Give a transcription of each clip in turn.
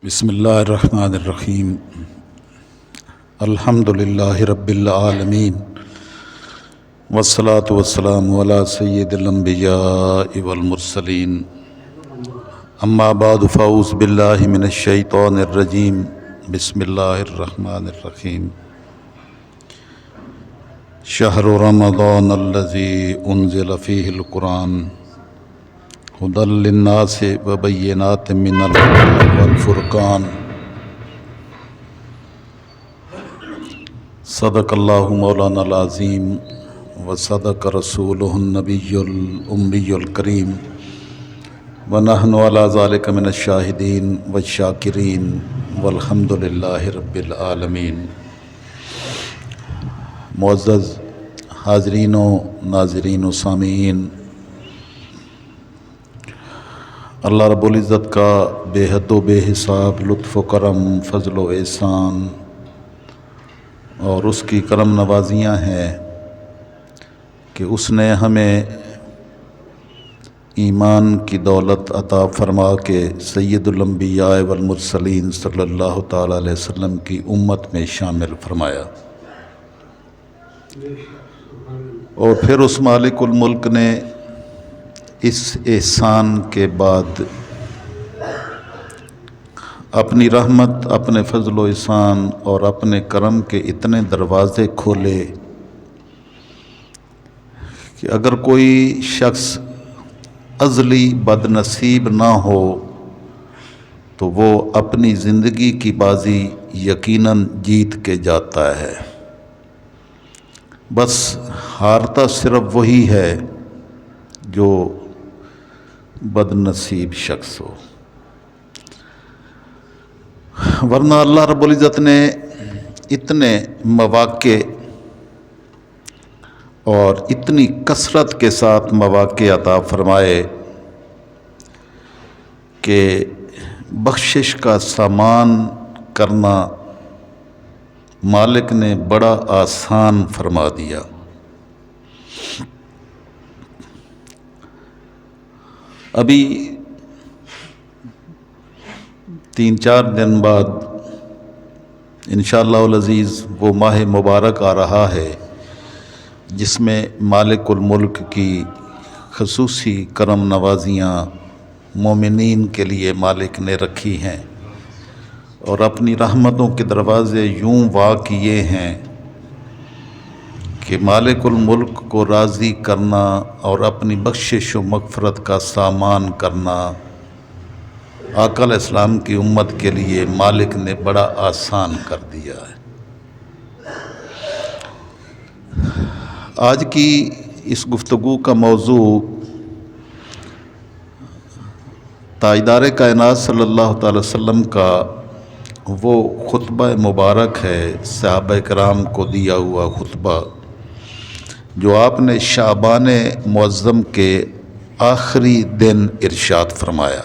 بسم اللہ الرحمن الرحیم الحمد للہ رب العالمین والصلاة والسلام علی سید الانبیاء والمرسلین اما بعد فاعوذ باللہ من الشیطان الرجیم بسم اللہ الرحمن الرحیم شہر رمضان الذی انزل فیہ القرآن ہدی للناس وبینات من الہدی والفرقان صدق اللہ مولانا العظیم وصدق رسولہ النبی الامی الکریم ونحن علی ذلک من الشاہدین والشاکرین والحمد للہ رب العالمین۔ معزز حاضرین و ناظرین و سامعین، اللہ رب العزت کا بے حد و بے حساب لطف و کرم، فضل و احسان اور اس کی کرم نوازیاں ہیں کہ اس نے ہمیں ایمان کی دولت عطا فرما کے سید الانبیاء والمرسلین صلی اللہ تعالیٰ علیہ وسلم کی امت میں شامل فرمایا، اور پھر اس مالک الملک نے اس احسان کے بعد اپنی رحمت، اپنے فضل و احسان اور اپنے کرم کے اتنے دروازے کھولے کہ اگر کوئی شخص ازلی بد نصیب نہ ہو تو وہ اپنی زندگی کی بازی یقیناً جیت کے جاتا ہے۔ بس ہارتا صرف وہی ہے جو بد نصیب شخص ہو، ورنہ اللہ رب العزت نے اتنے مواقع اور اتنی کثرت کے ساتھ مواقع عطا فرمائے کہ بخشش کا سامان کرنا مالک نے بڑا آسان فرما دیا۔ ابھی 3-4 دن بعد انشاءاللہ العزیز وہ ماہ مبارک آ رہا ہے جس میں مالک الملک کی خصوصی کرم نوازیاں مومنین کے لیے مالک نے رکھی ہیں، اور اپنی رحمتوں کے دروازے یوں وا کیے ہیں کہ مالک الملک کو راضی کرنا اور اپنی بخشش و مغفرت کا سامان کرنا آقا علیہ السلام کی امت کے لیے مالک نے بڑا آسان کر دیا ہے۔ آج کی اس گفتگو کا موضوع تاجدار کائنات صلی اللہ تعالی وسلم کا وہ خطبہ مبارک ہے، صحابہ کرام کو دیا ہوا خطبہ جو آپ نے شعبان معظم کے آخری دن ارشاد فرمایا۔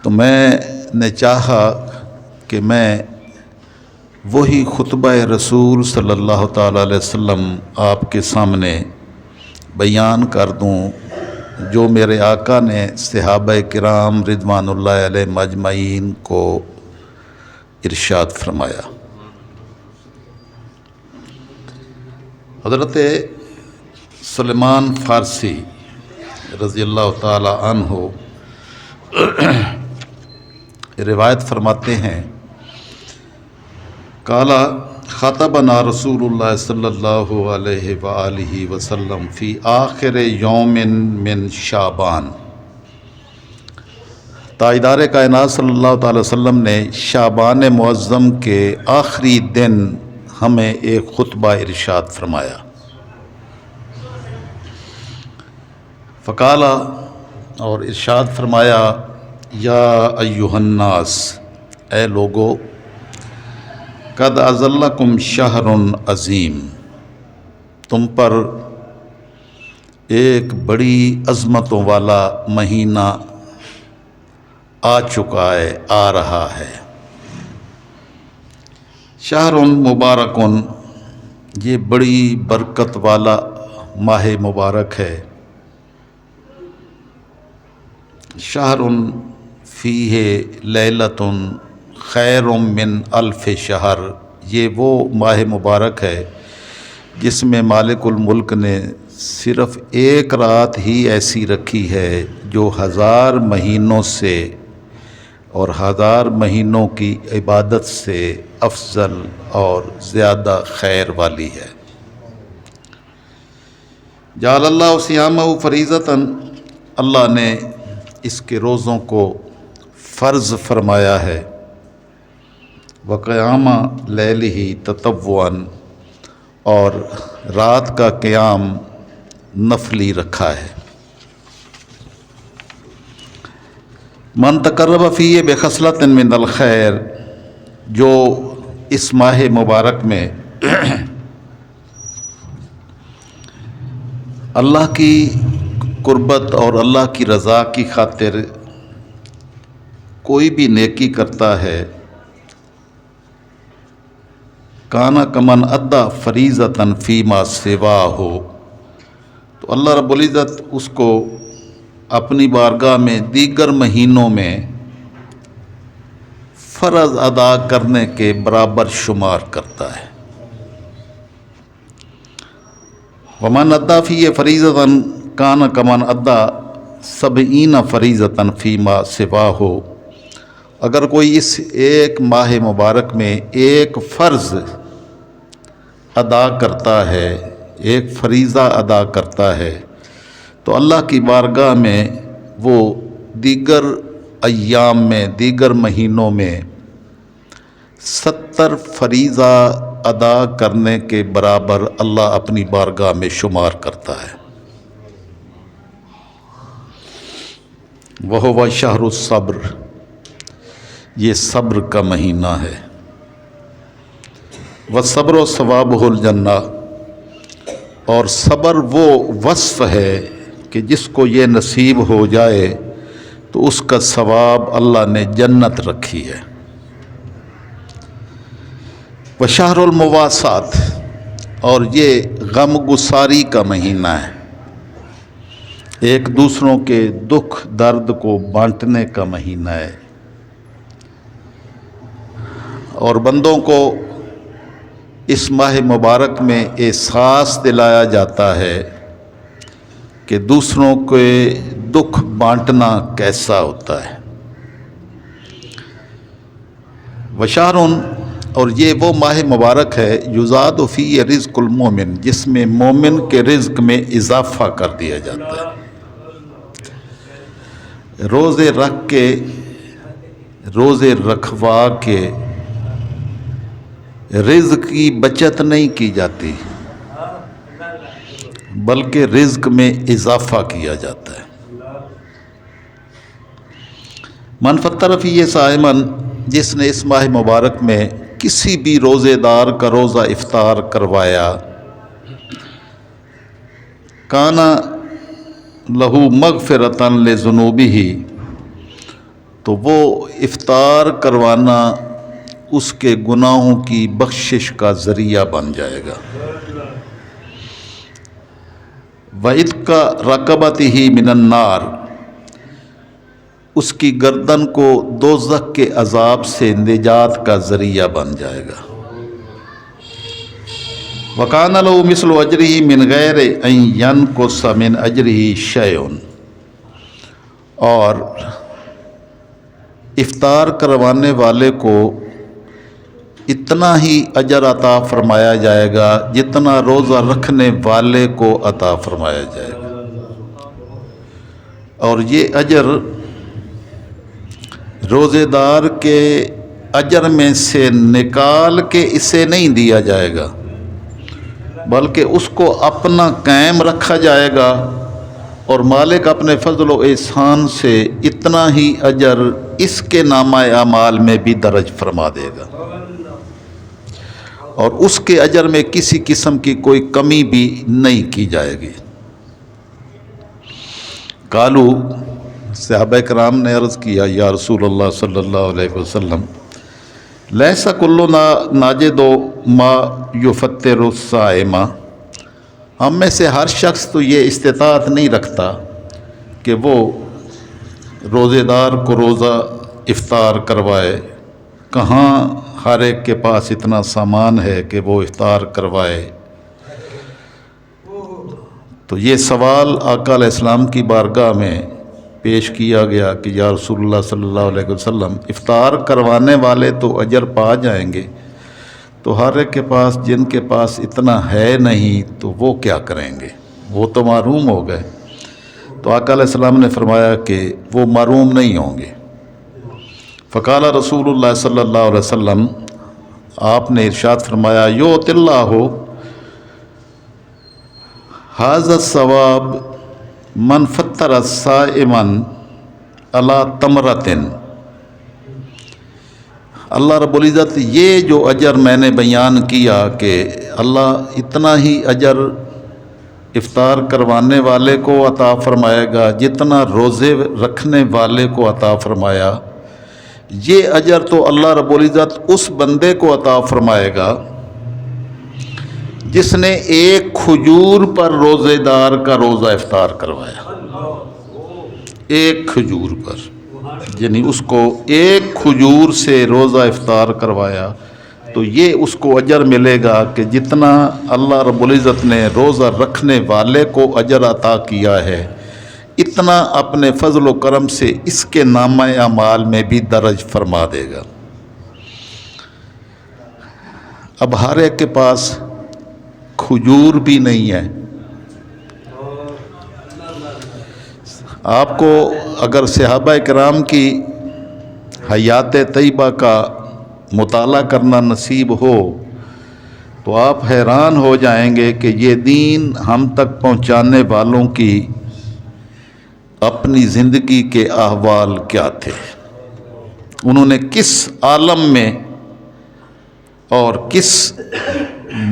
تو میں نے چاہا کہ میں وہی خطبہ رسول صلی اللہ تعالیٰ علیہ وسلم آپ کے سامنے بیان کر دوں جو میرے آقا نے صحابہ کرام رضوان اللہ علیہ مجمعین کو ارشاد فرمایا۔ حضرت سلمان فارسی رضی اللہ تعالی عنہ روایت فرماتے ہیں، قالا خطبنا رسول اللہ صلی اللہ علیہ وآلہ وسلم فی آخر یوم من شعبان۔ تاجدار کائنات صلی اللہ تعالی وسلم نے شعبان معظم کے آخری دن ہمیں ایک خطبہ ارشاد فرمایا۔ فقالا، اور ارشاد فرمایا، یا ایھا الناس، اے لوگو، قد اظلکم شہر عظیم، تم پر ایک بڑی عظمتوں والا مہینہ آ چکا ہے، آ رہا ہے۔ شہر مبارکن، یہ بڑی برکت والا ماہ مبارک ہے۔ شہر فیہ لیلۃ خیر من الف شہر، یہ وہ ماہ مبارک ہے جس میں مالک الملک نے صرف ایک رات ہی ایسی رکھی ہے جو 1000 مہینوں سے اور 1000 مہینوں کی عبادت سے افضل اور زیادہ خیر والی ہے۔ جعل اللہ صیامہ فریضۃً، اللہ نے اس کے روزوں کو فرض فرمایا ہے، وقیام لیلہ تطوعاً، اور رات کا قیام نفلی رکھا ہے۔ من تقرب فیہ بخصلۃ من الخیر، جو اس ماہ مبارک میں اللہ کی قربت اور اللہ کی رضا کی خاطر کوئی بھی نیکی کرتا ہے، کانا کمن ادا فریضۃً فیما سواہ، تو اللہ رب العزت اس کو اپنی بارگاہ میں دیگر مہینوں میں فرض ادا کرنے کے برابر شمار کرتا ہے۔ ومن ادا فیہ فریضۃً کان کمن ادا 70 فریضۃً فیما سواہ، اگر کوئی اس ایک ماہ مبارک میں ایک فرض ادا کرتا ہے، ایک فریضہ ادا کرتا ہے، تو اللہ کی بارگاہ میں وہ دیگر ایام میں، دیگر مہینوں میں 70 فریضہ ادا کرنے کے برابر اللہ اپنی بارگاہ میں شمار کرتا ہے۔ وَهُوَ شَهْرُ الصَّبْرِ، یہ صبر کا مہینہ ہے۔ وَالصَّبْرُ ثَوَابُهُ الْجَنَّةُ، اور صبر وہ وصف ہے کہ جس کو یہ نصیب ہو جائے تو اس کا ثواب اللہ نے جنت رکھی ہے۔ وشہر المواسات، اور یہ غم گساری کا مہینہ ہے، ایک دوسروں کے دکھ درد کو بانٹنے کا مہینہ ہے، اور بندوں کو اس ماہ مبارک میں احساس دلایا جاتا ہے کہ دوسروں کے دکھ بانٹنا کیسا ہوتا ہے۔ وشہر، اور یہ وہ ماہ مبارک ہے یزاد فیہ رزق المومن، جس میں مومن کے رزق میں اضافہ کر دیا جاتا ہے۔ روزے رکھوا کے رزق کی بچت نہیں کی جاتی، بلکہ رزق میں اضافہ کیا جاتا ہے۔ من فطر فیہ صائما، جس نے اس ماہ مبارک میں کسی بھی روزے دار کا روزہ افطار کروایا، کانا لہو مغفرۃ لذنوبہ، تو وہ افطار کروانا اس کے گناہوں کی بخشش کا ذریعہ بن جائے گا۔ وَعِتْقَ رَقَبَتِهِ مِنَ النَّارِ، اس کی گردن کو دوزخ کے عذاب سے نجات کا ذریعہ بن جائے گا۔ وَكَانَ لَهُ مِثْلُ أَجْرِهِ مِنْ غَيْرِ أَنْ يَنْقُصَ مِنْ أَجْرِهِ شَيْءٌ، اور افطار کروانے والے کو اتنا ہی اجر عطا فرمایا جائے گا جتنا روزہ رکھنے والے کو عطا فرمایا جائے گا، اور یہ اجر روزے دار کے اجر میں سے نکال کے اسے نہیں دیا جائے گا، بلکہ اس کو اپنا قائم رکھا جائے گا، اور مالک اپنے فضل و احسان سے اتنا ہی اجر اس کے نامہ اعمال میں بھی درج فرما دے گا، اور اس کے اجر میں کسی قسم کی کوئی کمی بھی نہیں کی جائے گی۔ قالو، صحابہ کرام نے عرض کیا، یا رسول اللہ صلی اللہ علیہ وسلم، لیس کلنا ناجد ما یفطر الصائم، ہم میں سے ہر شخص تو یہ استطاعت نہیں رکھتا کہ وہ روزے دار کو روزہ افطار کروائے، کہاں ہر ایک کے پاس اتنا سامان ہے کہ وہ افطار کروائے؟ تو یہ سوال آقا علیہ السلام کی بارگاہ میں پیش کیا گیا کہ یا رسول اللہ صلی اللہ علیہ وسلم، افطار کروانے والے تو اجر پا جائیں گے، تو ہر ایک کے پاس، جن کے پاس اتنا ہے نہیں تو وہ کیا کریں گے؟ وہ تو محروم ہو گئے۔ تو آقا علیہ السلام نے فرمایا کہ وہ محروم نہیں ہوں گے۔ فقال رسول اللہ صلی اللہ علیہ وسلم، آپ نے ارشاد فرمایا، یؤتی اللہ ھذا الثواب من فطر صائما علی تمرۃ۔ اللہ رب العزت یہ جو اجر میں نے بیان کیا کہ اللہ اتنا ہی اجر افطار کروانے والے کو عطا فرمائے گا جتنا روزے رکھنے والے کو عطا فرمایا، یہ اجر تو اللہ رب العزت اس بندے کو عطا فرمائے گا جس نے ایک کھجور پر روزے دار کا روزہ افطار کروایا۔ ایک کھجور پر، یعنی اس کو ایک کھجور سے روزہ افطار کروایا تو یہ اس کو اجر ملے گا کہ جتنا اللہ رب العزت نے روزہ رکھنے والے کو اجر عطا کیا ہے، اتنا اپنے فضل و کرم سے اس کے نامہ اعمال میں بھی درج فرما دے گا۔ اب ہر ایک کے پاس کھجور بھی نہیں ہے۔ آپ کو اگر صحابہ کرام کی حیات طیبہ کا مطالعہ کرنا نصیب ہو تو آپ حیران ہو جائیں گے کہ یہ دین ہم تک پہنچانے والوں کی اپنی زندگی کے احوال کیا تھے، انہوں نے کس عالم میں اور کس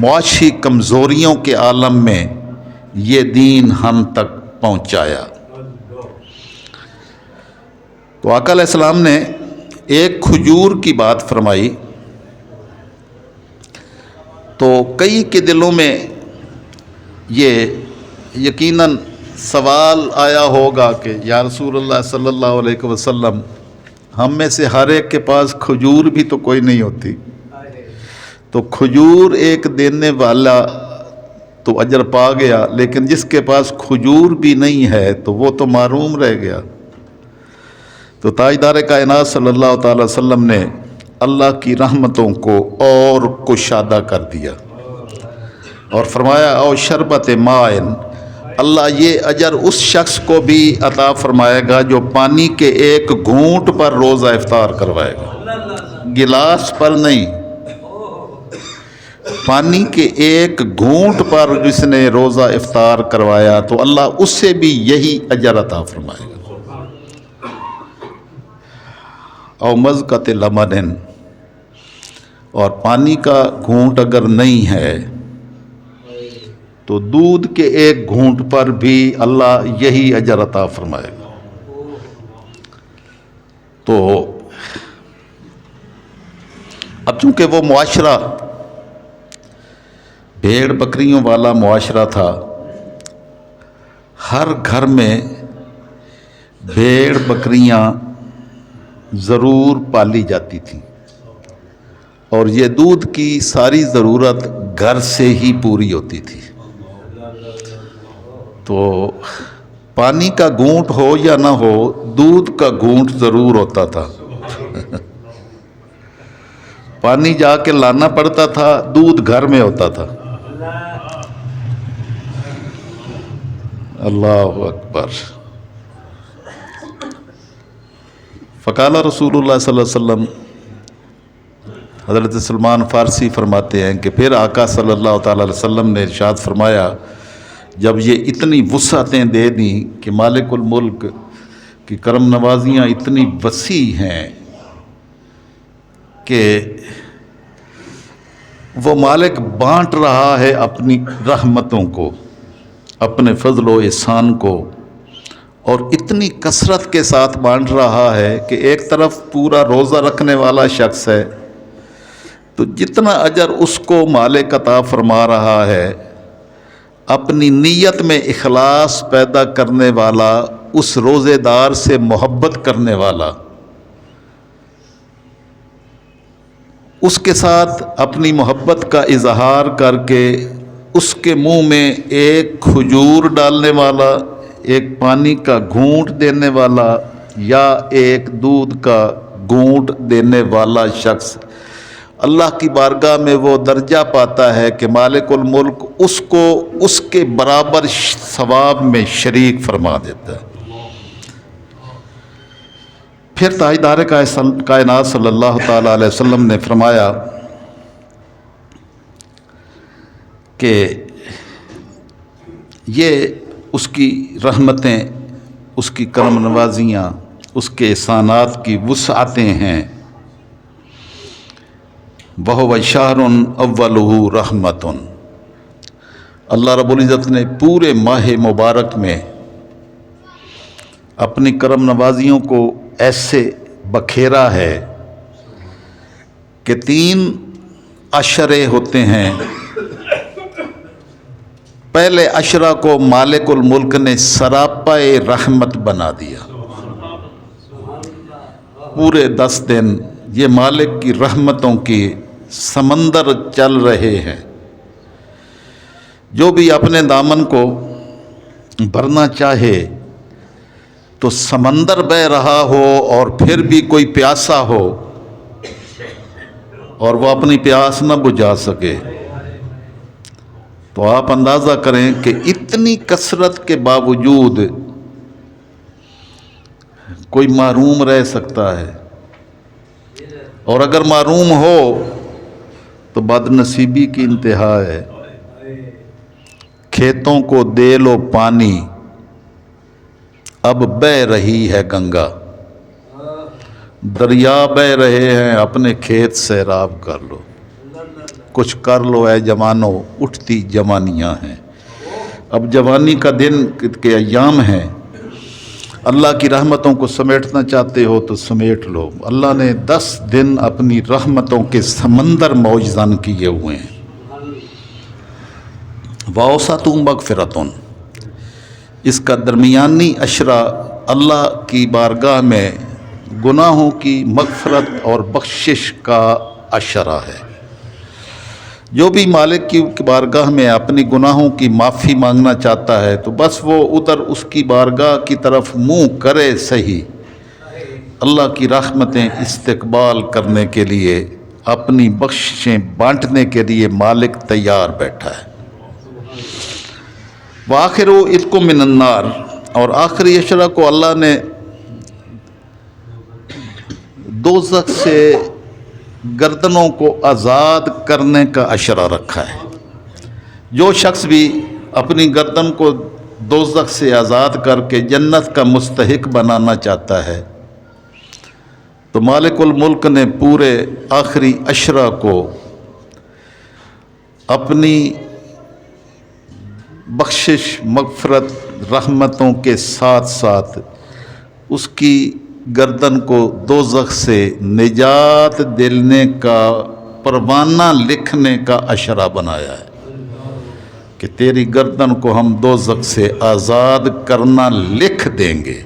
معاشی کمزوریوں کے عالم میں یہ دین ہم تک پہنچایا۔ تو آقا علیہ السلام نے ایک کھجور کی بات فرمائی تو کئی کے دلوں میں یہ یقیناً سوال آیا ہوگا کہ یا رسول اللہ صلی اللہ علیہ وسلم، ہم میں سے ہر ایک کے پاس کھجور بھی تو کوئی نہیں ہوتی، تو کھجور ایک دینے والا تو اجر پا گیا، لیکن جس کے پاس کھجور بھی نہیں ہے تو وہ تو محروم رہ گیا۔ تو تاجدار کائنات صلی اللہ تعالی وسلم نے اللہ کی رحمتوں کو اور کشادہ کر دیا اور فرمایا، او شربت مائن، اللہ یہ اجر اس شخص کو بھی عطا فرمائے گا جو پانی کے ایک گھونٹ پر روزہ افطار کروائے گا، گلاس پر نہیں، پانی کے ایک گھونٹ پر جس نے روزہ افطار کروایا تو اللہ اس سے بھی یہی اجر عطا فرمائے گا۔ او مزقۃ لبن، اور پانی کا گھونٹ اگر نہیں ہے تو دودھ کے ایک گھونٹ پر بھی اللہ یہی اجر عطا فرمائے گا۔ تو اب چونکہ وہ معاشرہ بھیڑ بکریوں والا معاشرہ تھا، ہر گھر میں بھیڑ بکریاں ضرور پالی جاتی تھیں اور یہ دودھ کی ساری ضرورت گھر سے ہی پوری ہوتی تھی۔ تو پانی کا گھونٹ ہو یا نہ ہو، دودھ کا گھونٹ ضرور ہوتا تھا۔ پانی جا کے لانا پڑتا تھا، دودھ گھر میں ہوتا تھا۔ اللہ اکبر۔ فقال رسول اللہ صلی اللہ علیہ وسلم، حضرت سلمان فارسی فرماتے ہیں کہ پھر آقا صلی اللہ تعالی علیہ وسلم نے ارشاد فرمایا، جب یہ اتنی وسعتیں دے دیں کہ مالک الملک کی کرم نوازیاں اتنی وسیع ہیں کہ وہ مالک بانٹ رہا ہے اپنی رحمتوں کو، اپنے فضل و احسان کو، اور اتنی کثرت کے ساتھ بانٹ رہا ہے کہ ایک طرف پورا روزہ رکھنے والا شخص ہے تو جتنا اجر اس کو مالک عطا فرما رہا ہے، اپنی نیت میں اخلاص پیدا کرنے والا اس روزے دار سے محبت کرنے والا اس کے ساتھ اپنی محبت کا اظہار کر کے اس کے منہ میں ایک کھجور ڈالنے والا، ایک پانی کا گھونٹ دینے والا یا ایک دودھ کا گھونٹ دینے والا شخص اللہ کی بارگاہ میں وہ درجہ پاتا ہے کہ مالک الملک اس کو اس کے برابر ثواب میں شریک فرما دیتا ہے۔ پھر تاجدار کائنات صلی اللہ تعالیٰ علیہ وسلم نے فرمایا کہ یہ اس کی رحمتیں، اس کی کرم نوازیاں، اس کے احسانات کی وسعتیں ہیں۔ وَهُوَ شَهْرٌ أَوَّلُهُ رَحْمَةٌ، اللہ رب العزت نے پورے ماہ مبارک میں اپنی کرم نوازیوں کو ایسے بکھیرا ہے کہ 3 عشرے ہوتے ہیں۔ پہلے عشرہ کو مالک الملک نے سراپا رحمت بنا دیا۔ پورے 10 دن یہ مالک کی رحمتوں کی سمندر چل رہے ہیں۔ جو بھی اپنے دامن کو بھرنا چاہے تو سمندر بہہ رہا ہو اور پھر بھی کوئی پیاسا ہو اور وہ اپنی پیاس نہ بجھا سکے، تو آپ اندازہ کریں کہ اتنی کثرت کے باوجود کوئی محروم رہ سکتا ہے، اور اگر محروم ہو تو بد نصیبی کی انتہا ہے۔ کھیتوں کو دے لو پانی، اب بہہ رہی ہے گنگا، دریا بہہ رہے ہیں، اپنے کھیت سیراب کر لو، کچھ کر لو اے جوانو، اٹھتی جوانیاں ہیں۔ اب جوانی کا دن کے ایام ہیں، اللہ کی رحمتوں کو سمیٹنا چاہتے ہو تو سمیٹ لو۔ اللہ نے 10 دن اپنی رحمتوں کے سمندر موجزن کیے ہوئے ہیں۔ وَأَوْسَطُ مَغْفِرَةٌ، اس کا درمیانی عشرہ اللہ کی بارگاہ میں گناہوں کی مغفرت اور بخشش کا عشرہ ہے۔ جو بھی مالک کی بارگاہ میں اپنی گناہوں کی معافی مانگنا چاہتا ہے تو بس وہ ادھر اس کی بارگاہ کی طرف منہ کرے صحیح، اللہ کی رحمتیں استقبال کرنے کے لیے، اپنی بخششیں بانٹنے کے لیے مالک تیار بیٹھا ہے۔ وَآخِرُ عِتْقٌ مِّنَ النَّارِ، اور آخری عشرہ کو اللہ نے دوزخ سے گردنوں کو آزاد کرنے کا عشرہ رکھا ہے۔ جو شخص بھی اپنی گردن کو دوزخ سے آزاد کر کے جنت کا مستحق بنانا چاہتا ہے تو مالک الملک نے پورے آخری عشرہ کو اپنی بخشش، مغفرت، رحمتوں کے ساتھ ساتھ اس کی گردن کو دوزخ سے نجات دلنے کا پروانہ لکھنے کا عشرہ بنایا ہے کہ تیری گردن کو ہم دوزخ سے آزاد کرنا لکھ دیں گے۔